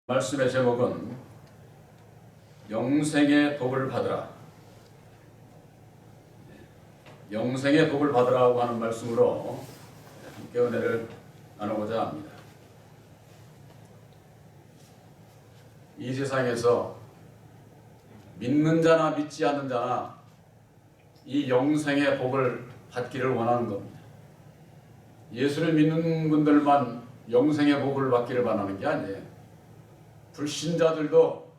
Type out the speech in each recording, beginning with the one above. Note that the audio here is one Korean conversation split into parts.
말씀의 제목은 영생의 복을 받으라. 영생의 복을 받으라고 하는 말씀으로 함께 은혜를 나누고자 합니다. 이 세상에서 믿는 자나 믿지 않는 자나 이 영생의 복을 받기를 원하는 겁니다. 예수를 믿는 분들만 영생의 복을 받기를 바라는 게 아니에요. 불신자들도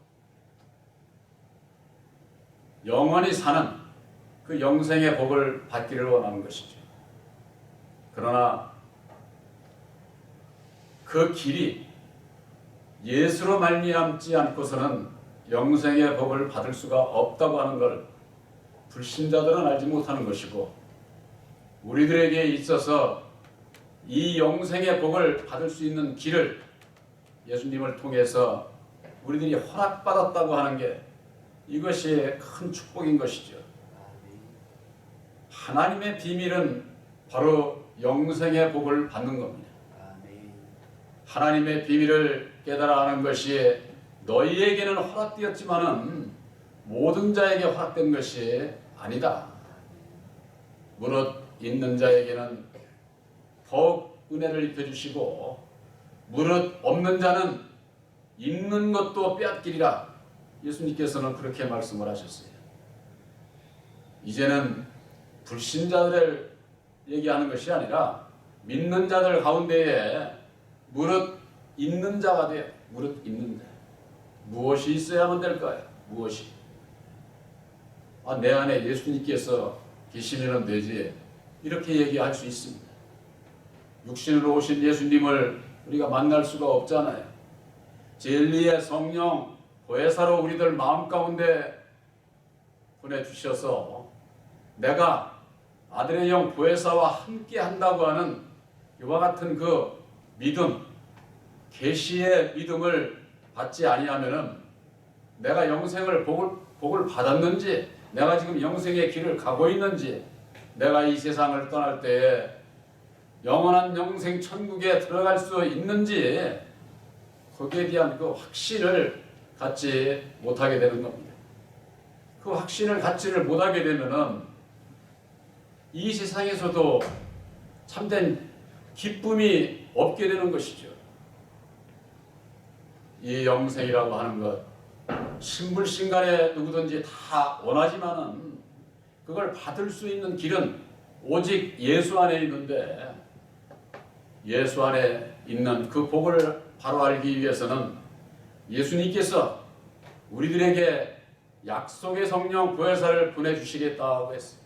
영원히 사는 그 영생의 복을 받기를 원하는 것이죠. 그러나 그 길이 예수로 말미암지 않고서는 영생의 복을 받을 수가 없다고 하는 걸 불신자들은 알지 못하는 것이고, 우리들에게 있어서 이 영생의 복을 받을 수 있는 길을 예수님을 통해서 우리들이 허락받았다고 하는 게 이것이 큰 축복인 것이죠. 하나님의 비밀은 바로 영생의 복을 받는 겁니다. 하나님의 비밀을 깨달아 하는 것이 너희에게는 허락되었지만은 모든 자에게 허락된 것이 아니다. 무릇 있는 자에게는 더욱 은혜를 입혀주시고 무릇 없는 자는 있는 것도 빼앗기리라. 예수님께서는 그렇게 말씀을 하셨어요. 이제는 불신자들을 얘기하는 것이 아니라 믿는 자들 가운데에 무릇 있는 자가 돼요. 무릇 있는 자. 무엇이 있어야만 될까요? 무엇이? 내 안에 예수님께서 계시면 되지. 이렇게 얘기할 수 있습니다. 육신으로 오신 예수님을 우리가 만날 수가 없잖아요. 진리의 성령 보혜사로 우리들 마음 가운데 보내주셔서 내가 아들의 영 보혜사와 함께 한다고 하는 이와 같은 그 믿음, 계시의 믿음을 받지 아니하면은 내가 영생을 복을 받았는지, 내가 지금 영생의 길을 가고 있는지, 내가 이 세상을 떠날 때에 영원한 영생 천국에 들어갈 수 있는지, 거기에 대한 그 확신을 갖지 못하게 되는 겁니다. 그 확신을 갖지를 못하게 되면은 이 세상에서도 참된 기쁨이 없게 되는 것이죠. 이 영생이라고 하는 것, 신불신간에 누구든지 다 원하지만은 그걸 받을 수 있는 길은 오직 예수 안에 있는데, 예수 안에 있는 그 복을 바로 알기 위해서는 예수님께서 우리들에게 약속의 성령 보혜사를 보내주시겠다고 했어요.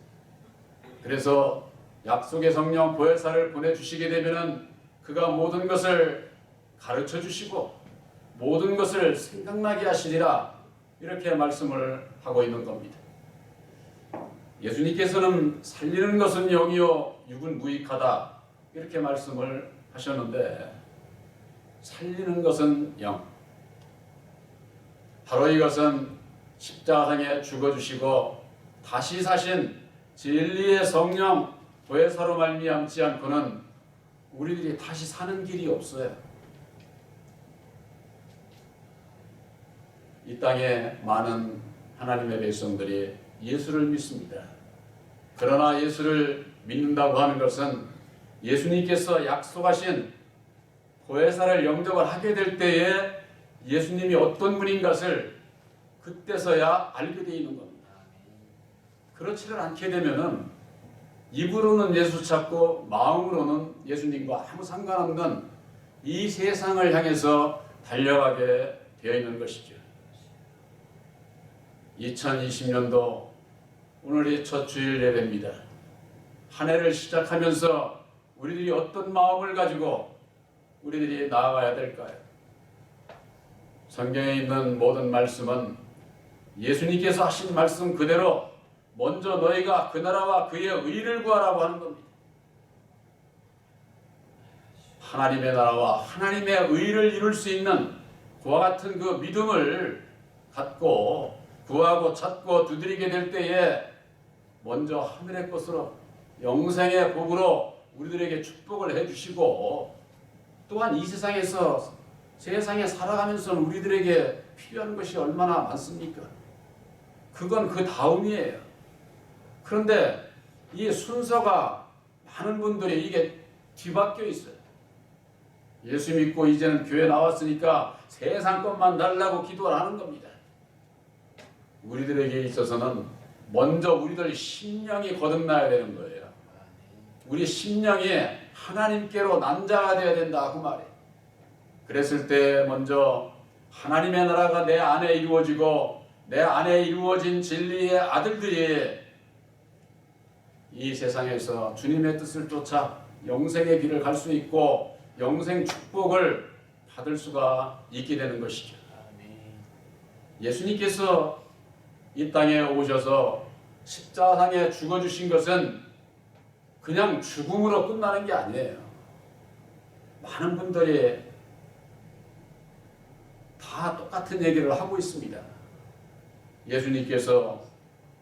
그래서 약속의 성령 보혜사를 보내주시게 되면은 그가 모든 것을 가르쳐 주시고 모든 것을 생각나게 하시리라, 이렇게 말씀을 하고 있는 겁니다. 예수님께서는 살리는 것은 영이요 육은 무익하다, 이렇게 말씀을 하셨는데, 살리는 것은 영, 바로 이것은 십자가상에 죽어주시고 다시 사신 진리의 성령 보혜사로 말미암지 않고는 우리들이 다시 사는 길이 없어요. 이 땅에 많은 하나님의 백성들이 예수를 믿습니다. 그러나 예수를 믿는다고 하는 것은 예수님께서 약속하신 보혜사를 영접을 하게 될 때에 예수님이 어떤 분인 것을 그때서야 알게 되어 있는 겁니다. 그렇지를 않게 되면은 입으로는 예수 찾고 마음으로는 예수님과 아무 상관없는 이 세상을 향해서 달려가게 되어 있는 것이죠. 2020년도 오늘이 첫 주일 예배입니다. 한 해를 시작하면서 우리들이 어떤 마음을 가지고 우리들이 나아가야 될까요? 성경에 있는 모든 말씀은 예수님께서 하신 말씀 그대로 먼저 너희가 그 나라와 그의 의를 구하라고 하는 겁니다. 하나님의 나라와 하나님의 의를 이룰 수 있는 그와 같은 그 믿음을 갖고 구하고 찾고 두드리게 될 때에 먼저 하늘의 것으로 영생의 복으로 우리들에게 축복을 해주시고, 또한 이 세상에서 세상에 살아가면서 우리들에게 필요한 것이 얼마나 많습니까? 그건 그 다음이에요. 그런데 이 순서가 많은 분들이 이게 뒤바뀌어 있어요. 예수 믿고 이제는 교회 나왔으니까 세상 것만 달라고 기도를 하는 겁니다. 우리들에게 있어서는 먼저 우리들 심령이 거듭나야 되는 거예요. 우리 심령이 하나님께로 난자가 되어야 된다 그 말이에요. 그랬을 때 먼저 하나님의 나라가 내 안에 이루어지고 내 안에 이루어진 진리의 아들들이 이 세상에서 주님의 뜻을 쫓아 영생의 길을 갈 수 있고 영생 축복을 받을 수가 있게 되는 것이죠. 예수님께서 이 땅에 오셔서 십자가상에 죽어주신 것은 그냥 죽음으로 끝나는 게 아니에요. 많은 분들이 다 똑같은 얘기를 하고 있습니다. 예수님께서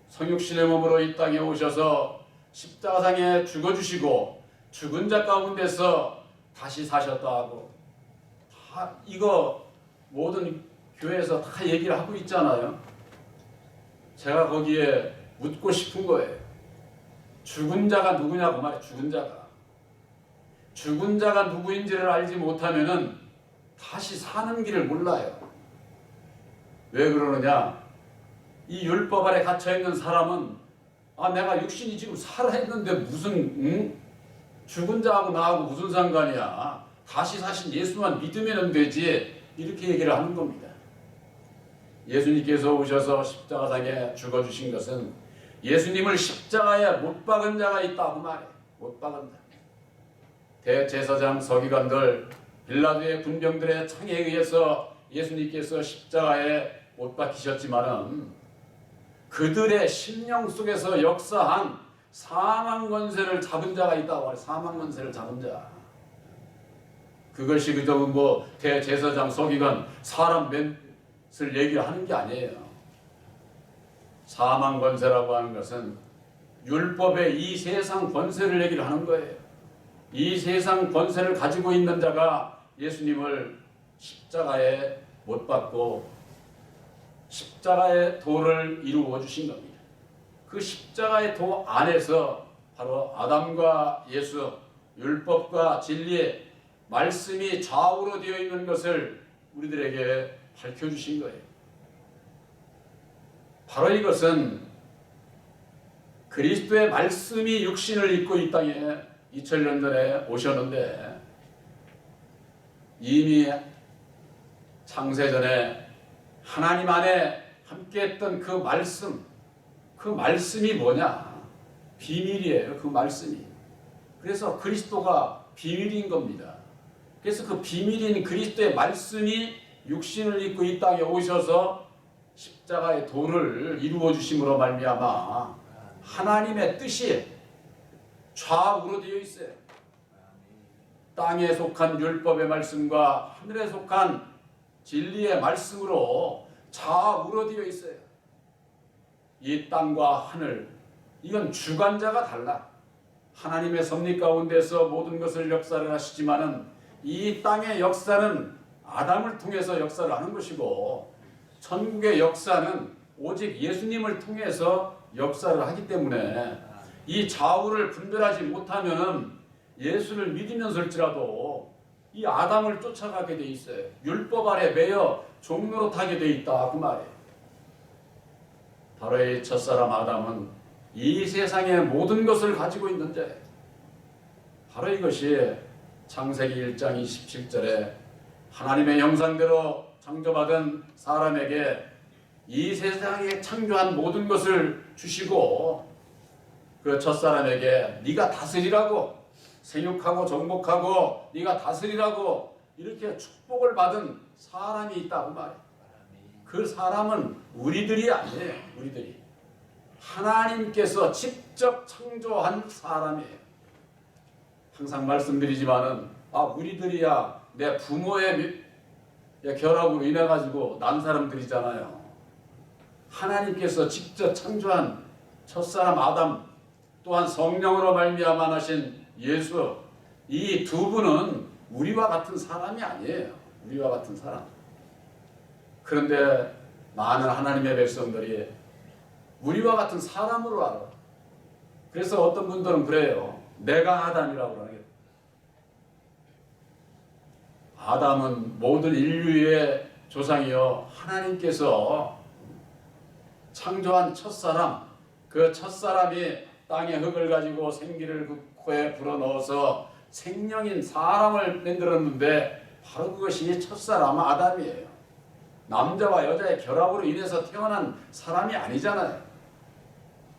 성육신의 몸으로 이 땅에 오셔서 십자가상에 죽어주시고 죽은 자 가운데서 다시 사셨다 하고 다 이거 모든 교회에서 다 얘기를 하고 있잖아요. 제가 거기에 묻고 싶은 거예요. 죽은 자가 누구냐고 말이에요. 죽은 자가 누구인지를 알지 못하면은 다시 사는 길을 몰라요. 왜 그러느냐? 이 율법 아래 갇혀있는 사람은 내가 육신이 지금 살아있는데 무슨 죽은 자하고 나하고 무슨 상관이야. 다시 사신 예수만 믿으면 되지. 이렇게 얘기를 하는 겁니다. 예수님께서 오셔서 십자가상에 죽어주신 것은 예수님을 십자가에 못 박은 자가 있다고 말해. 못 박은다. 대제사장 서기관들 빌라도의 군병들의 창에 의해서 예수님께서 십자가에 못 박히셨지만은 그들의 심령 속에서 역사한 사망 권세를 잡은 자가 있다고 말해. 사망 권세를 잡은 자. 그것이 그저 대제사장 서기관 사람 몇을 얘기를 하는 게 아니에요. 사망 권세라고 하는 것은 율법의 이 세상 권세를 얘기를 하는 거예요. 이 세상 권세를 가지고 있는 자가 예수님을 십자가에 못 박고 십자가의 도를 이루어 주신 겁니다. 그 십자가의 도 안에서 바로 아담과 예수, 율법과 진리의 말씀이 좌우로 되어 있는 것을 우리들에게 밝혀주신 거예요. 바로 이것은 그리스도의 말씀이 육신을 입고 이 땅에 2000년 전에 오셨는데 이미 창세전에 하나님 안에 함께했던 그 말씀이 뭐냐? 비밀이에요. 그 말씀이. 그래서 그리스도가 비밀인 겁니다. 그래서 그 비밀인 그리스도의 말씀이 육신을 입고 이 땅에 오셔서 십자가의 도를 이루어 주심으로 말미암아 하나님의 뜻이 좌우로 되어 있어요. 땅에 속한 율법의 말씀과 하늘에 속한 진리의 말씀으로 좌우로 되어 있어요. 이 땅과 하늘, 이건 주관자가 달라. 하나님의 섭리 가운데서 모든 것을 역사를 하시지만은 이 땅의 역사는 아담을 통해서 역사를 하는 것이고 천국의 역사는 오직 예수님을 통해서 역사를 하기 때문에 이 좌우를 분별하지 못하면은 예수를 믿으면서일지라도 이 아담을 쫓아가게 돼 있어요. 율법 아래 매여 종노릇하게 돼 있다 그 말이에요. 바로 이 첫사람 아담은 이 세상의 모든 것을 가지고 있는 자예요. 바로 이것이 창세기 1장 27절에 하나님의 형상대로 창조받은 사람에게 이 세상에 창조한 모든 것을 주시고 그 첫사람에게 네가 다스리라고, 생육하고 정복하고 네가 다스리라고 이렇게 축복을 받은 사람이 있다고 말해요. 그 사람은 우리들이 아니에요. 우리들이 하나님께서 직접 창조한 사람이에요. 항상 말씀드리지만은 우리들이야 내 부모의 결합으로 인해 가지고 난 사람들이잖아요. 하나님께서 직접 창조한 첫사람 아담 또한 성령으로 말미암아 나신 예수, 이 두 분은 우리와 같은 사람이 아니에요. 우리와 같은 사람. 그런데 많은 하나님의 백성들이 우리와 같은 사람으로 알아. 그래서 어떤 분들은 그래요. 내가 아담이라고 그러는 게. 아담은 모든 인류의 조상이요 하나님께서 창조한 첫사람, 그 첫사람이 땅의 흙을 가지고 생기를 그 코에 불어넣어서 생명인 사람을 만들었는데 바로 그것이 첫사람 아담이에요. 남자와 여자의 결합으로 인해서 태어난 사람이 아니잖아요.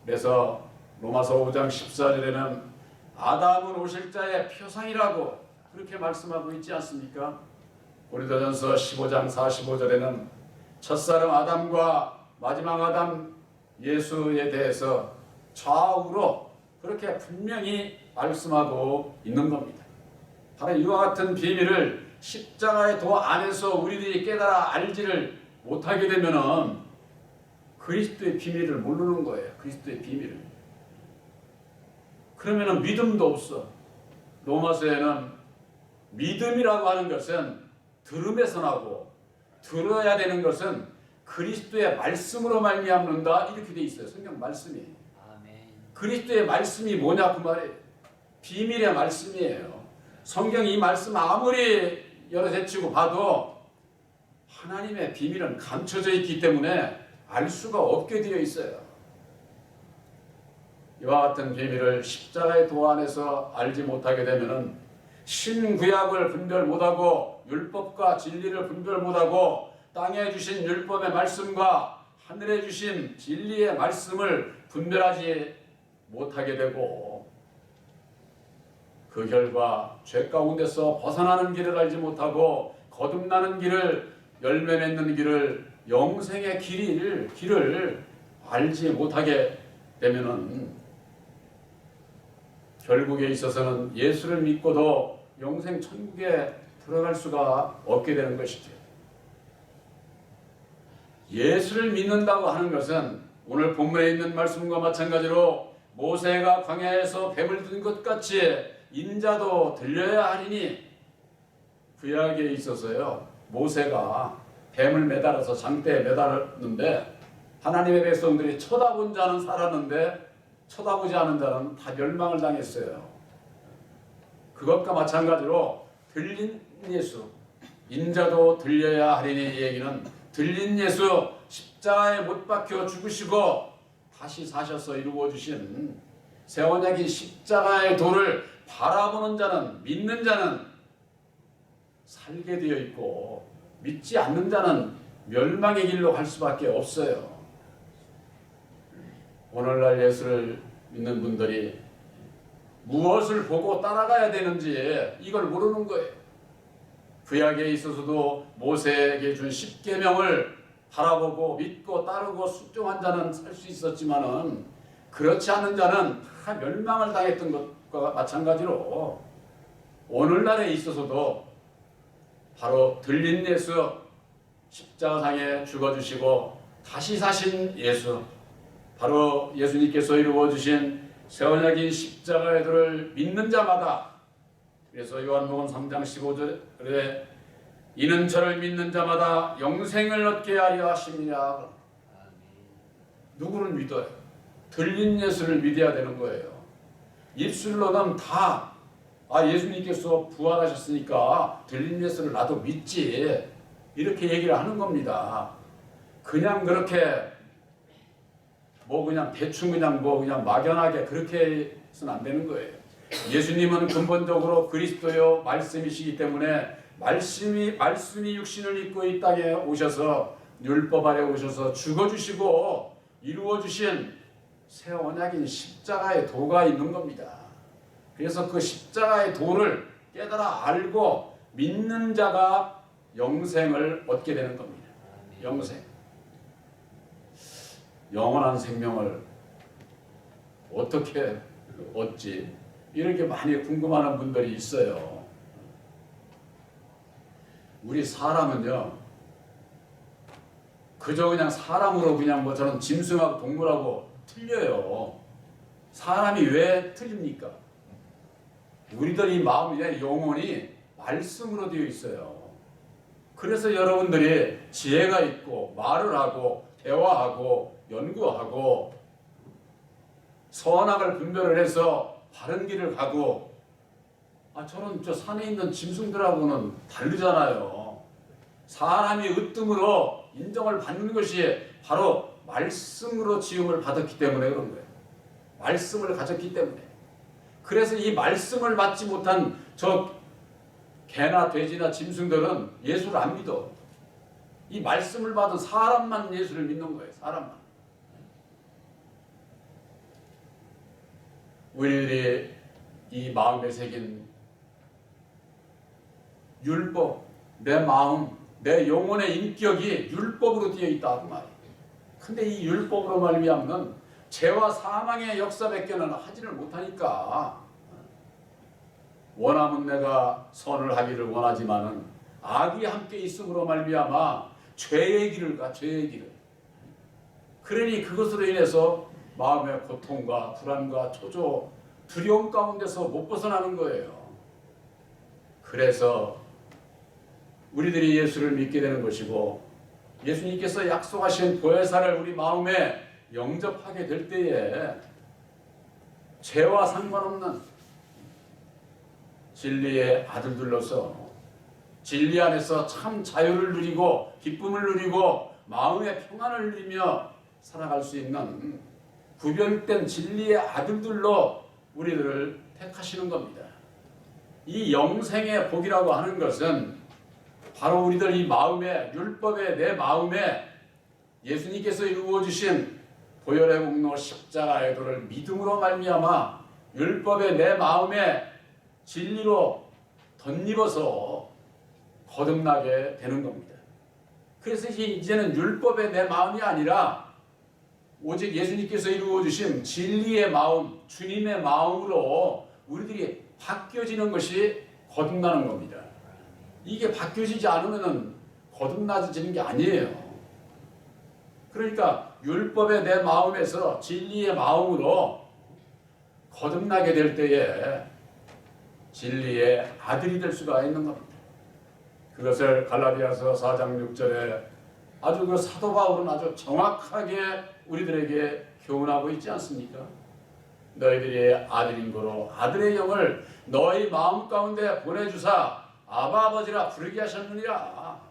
그래서 로마서 5장 14절에는 아담은 오실 자의 표상이라고 그렇게 말씀하고 있지 않습니까? 고린도전서 15장 45절에는 첫사람 아담과 마지막 아담 예수에 대해서 좌우로 그렇게 분명히 말씀하고 있는 겁니다. 바로 이와 같은 비밀을 십자가의 도 안에서 우리들이 깨달아 알지를 못하게 되면은 그리스도의 비밀을 모르는 거예요. 그리스도의 비밀을. 그러면은 믿음도 없어. 로마서에는 믿음이라고 하는 것은 들음에서 나고 들어야 되는 것은 그리스도의 말씀으로 말미암는다 이렇게 돼 있어요. 성경 말씀이. 아멘. 그리스도의 말씀이 뭐냐 그 말이에요. 비밀의 말씀이에요. 성경 이 말씀 아무리 여러 제치고 봐도 하나님의 비밀은 감춰져 있기 때문에 알 수가 없게 되어 있어요. 이와 같은 비밀을 십자가의 도 안에서 알지 못하게 되면은 신구약을 분별 못하고 율법과 진리를 분별 못하고 땅에 주신 율법의 말씀과 하늘에 주신 진리의 말씀을 분별하지 못하게 되고 그 결과 죄 가운데서 벗어나는 길을 알지 못하고 거듭나는 길을 열매 맺는 길을 영생의 길을 알지 못하게 되면은 결국에 있어서는 예수를 믿고도 영생 천국에 들어갈 수가 없게 되는 것이죠. 예수를 믿는다고 하는 것은 오늘 본문에 있는 말씀과 마찬가지로 모세가 광야에서 뱀을 든 것 같이 인자도 들려야 하리니 구약에 있어서요. 모세가 뱀을 매달아서 장대에 매달았는데 하나님의 백성들이 쳐다본 자는 살았는데 쳐다보지 않은 자는 다 멸망을 당했어요. 그것과 마찬가지로 들린 예수, 인자도 들려야 하리니 이 얘기는 들린 예수 십자가에 못 박혀 죽으시고 다시 사셔서 이루어 주신 새 언약인 십자가의 도를 바라보는 자는 믿는 자는 살게 되어 있고 믿지 않는 자는 멸망의 길로 갈 수밖에 없어요. 오늘날 예수를 믿는 분들이 무엇을 보고 따라가야 되는지 이걸 모르는 거예요. 구약에 있어서도 모세에게 준 십계명을 바라보고 믿고 따르고 순종한 자는 살 수 있었지만은 그렇지 않은 자는 다 멸망을 당했던 것과 마찬가지로 오늘날에 있어서도 바로 들린 예수 십자가상에 죽어주시고 다시 사신 예수 바로 예수님께서 이루어주신 새 언약인 십자가의 도를 믿는 자마다 그래서 요한복음 3장 15절에 이는 저를 믿는 자마다 영생을 얻게 하려 하십니다. 누구를 믿어요? 들린 예수를 믿어야 되는 거예요. 입술로는 다 예수님께서 부활하셨으니까 들린 예수를 나도 믿지 이렇게 얘기를 하는 겁니다. 그냥 그렇게 그냥 대충 그냥 막연하게 그렇게 해서는 안 되는 거예요. 예수님은 근본적으로 그리스도요 말씀이시기 때문에 말씀이 육신을 입고 이 땅에 오셔서 율법 아래 오셔서 죽어주시고 이루어주신 새 언약인 십자가의 도가 있는 겁니다. 그래서 그 십자가의 도를 깨달아 알고 믿는 자가 영생을 얻게 되는 겁니다. 영생. 영원한 생명을 어떻게 얻지? 이렇게 많이 궁금해하는 분들이 있어요. 우리 사람은요, 그저 그냥 사람으로 그냥 저는 짐승하고 동물하고 틀려요. 사람이 왜 틀립니까? 우리들 이 마음이 영혼이 말씀으로 되어 있어요. 그래서 여러분들이 지혜가 있고 말을 하고 대화하고 연구하고 선악을 분별을 해서 바른 길을 가고, 저는 저 산에 있는 짐승들하고는 다르잖아요. 사람이 으뜸으로 인정을 받는 것이 바로 말씀으로 지음을 받았기 때문에 그런 거예요. 말씀을 가졌기 때문에. 그래서 이 말씀을 받지 못한 저 개나 돼지나 짐승들은 예수를 안 믿어. 이 말씀을 받은 사람만 예수를 믿는 거예요. 사람만. 우리들이 이 마음에 새긴 율법, 내 마음, 내 영혼의 인격이 율법으로 되어 있다 그 말이에요. 근데 이 율법으로 말미암는 죄와 사망의 역사밖에는 하지를 못하니까, 원하면 내가 선을 하기를 원하지만은 악이 함께 있음으로 말미암아 죄의 길을 가, 죄의 길을. 그러니 그것으로 인해서 마음의 고통과 불안과 초조, 두려움 가운데서 못 벗어나는 거예요. 그래서 우리들이 예수를 믿게 되는 것이고, 예수님께서 약속하신 보혜사를 우리 마음에 영접하게 될 때에 죄와 상관없는 진리의 아들들로서 진리 안에서 참 자유를 누리고 기쁨을 누리고 마음의 평안을 누리며 살아갈 수 있는 구별된 진리의 아들들로 우리들을 택하시는 겁니다. 이 영생의 복이라고 하는 것은 바로 우리들 이 마음에, 율법의 내 마음에 예수님께서 이루어주신 보혈의 공로 십자가의 도를 믿음으로 말미암아 율법의 내 마음에 진리로 덧입어서 거듭나게 되는 겁니다. 그래서 이제는 율법의 내 마음이 아니라 오직 예수님께서 이루어주신 진리의 마음, 주님의 마음으로 우리들이 바뀌어지는 것이 거듭나는 겁니다. 이게 바뀌어지지 않으면 거듭나지는 게 아니에요. 그러니까 율법의 내 마음에서 진리의 마음으로 거듭나게 될 때에 진리의 아들이 될 수가 있는 겁니다. 그것을 갈라디아서 4장 6절에 아주 그 사도 바울은 아주 정확하게 우리들에게 교훈하고 있지 않습니까? 너희들이 아들인 거로 아들의 영을 너희 마음 가운데 보내주사 아바 아버지라 부르게 하셨느니라.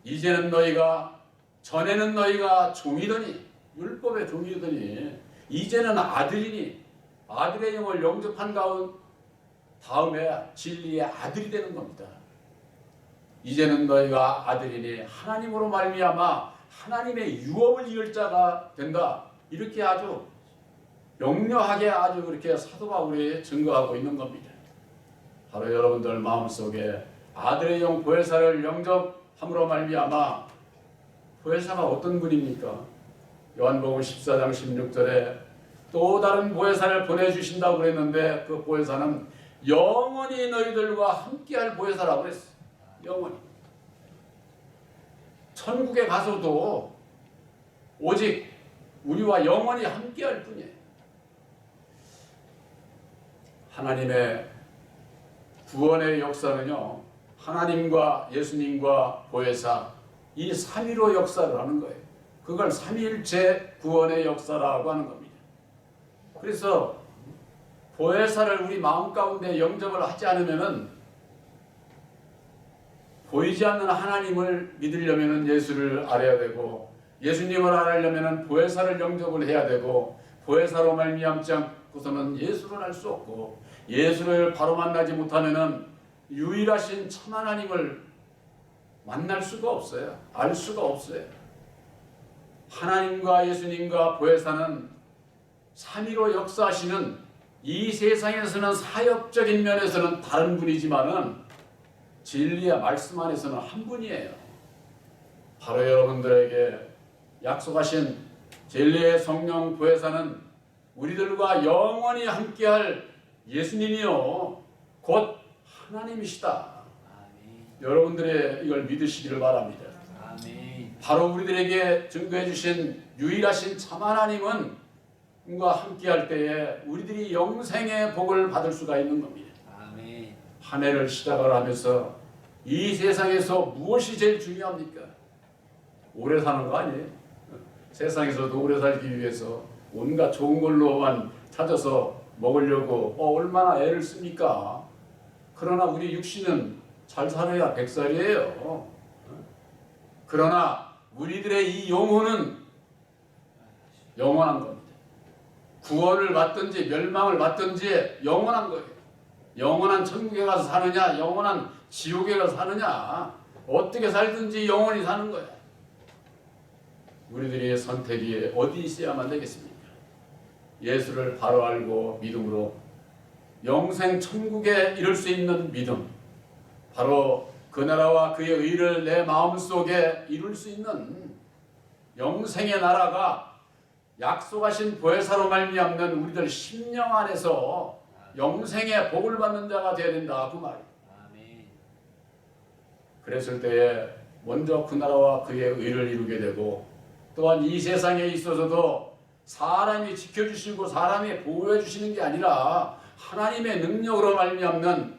이제는 너희가, 전에는 너희가 종이더니, 율법의 종이더니 이제는 아들이니 아들의 영을 영접한 다음에 진리의 아들이 되는 겁니다. 이제는 너희가 아들이니 하나님으로 말미암아 하나님의 유업을 이을 자가 된다. 이렇게 아주 명료하게 아주 그렇게 사도 바울이 증거하고 있는 겁니다. 바로 여러분들 마음속에 아들의 영 보혜사를 영접함으로 말미암아, 보혜사가 어떤 분입니까? 요한복음 14장 16절에 또 다른 보혜사를 보내주신다고 그랬는데 그 보혜사는 영원히 너희들과 함께할 보혜사라고 그랬어. 영원히. 천국에 가서도 오직 우리와 영원히 함께할 뿐이에요. 하나님의 구원의 역사는요, 하나님과 예수님과 보혜사 이 삼위로 역사를 하는 거예요. 그걸 삼위일체 구원의 역사라고 하는 겁니다. 그래서 보혜사를 우리 마음 가운데 영접을 하지 않으면은, 보이지 않는 하나님을 믿으려면은 예수를 알아야 되고, 예수님을 알려면은 보혜사를 영접을 해야 되고, 보혜사로 말미암지 않고서는 예수를 알 수 없고, 예수를 바로 만나지 못하면은 유일하신 참 하나님을 만날 수가 없어요. 알 수가 없어요. 하나님과 예수님과 보혜사는 삼위로 역사하시는, 이 세상에서는 사역적인 면에서는 다른 분이지만은 진리의 말씀 안에서는 한 분이에요. 바로 여러분들에게 약속하신 진리의 성령 보혜사는 우리들과 영원히 함께할 예수님이요 곧 하나님이시다. 아멘. 여러분들의 이걸 믿으시기를 바랍니다. 아멘. 바로 우리들에게 증거해 주신 유일하신 참 하나님은 과 함께할 때에 우리들이 영생의 복을 받을 수가 있는 겁니다. 아멘. 한 해를 시작을 하면서 이 세상에서 무엇이 제일 중요합니까? 오래 사는 거 아니에요? 세상에서도 오래 살기 위해서 온갖 좋은 걸로만 찾아서 먹으려고 얼마나 애를 씁니까? 그러나 우리 육신은 잘 살아야 100살이에요. 그러나 우리들의 이 영혼은 영원한 겁니다. 구원을 받든지 멸망을 받든지 영원한 거예요. 영원한 천국에 가서 사느냐, 영원한 지옥에 가서 사느냐, 어떻게 살든지 영원히 사는 거야. 우리들의 선택이 어디 있어야만 되겠습니까? 예수를 바로 알고 믿음으로 영생 천국에 이룰 수 있는 믿음, 바로 그 나라와 그의 의를 내 마음속에 이룰 수 있는 영생의 나라가 약속하신 보혜사로 말미암는 우리들 심령 안에서 영생의 복을 받는 자가 되어야 된다, 그 말이에요. 그랬을 때에 먼저 그 나라와 그의 의를 이루게 되고, 또한 이 세상에 있어서도 사람이 지켜주시고 사람이 보호해 주시는 게 아니라 하나님의 능력으로 말미암는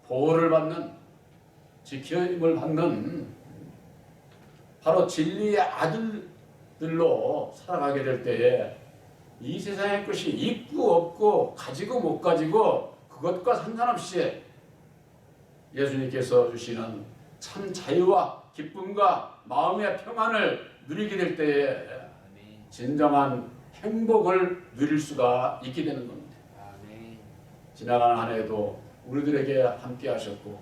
보호를 받는, 지킴을 받는 바로 진리의 아들들로 살아가게 될 때에 이 세상의 것이 있고 없고 가지고 못 가지고 그것과 상관없이 예수님께서 주시는 참 자유와 기쁨과 마음의 평안을 누리게 될 때에 진정한 행복을 누릴 수가 있게 되는 겁니다. 지나가는 한 해에도 우리들에게 함께 하셨고,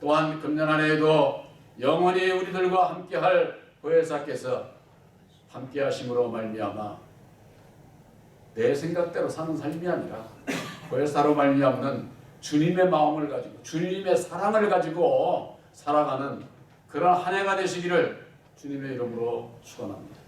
또한 금년 한 해에도 영원히 우리들과 함께할 보혜사께서 함께 하심으로 말미암아 내 생각대로 사는 삶이 아니라 보혜사로 말미암는 주님의 마음을 가지고 주님의 사랑을 가지고 살아가는 그런 한 해가 되시기를 주님의 이름으로 축원합니다.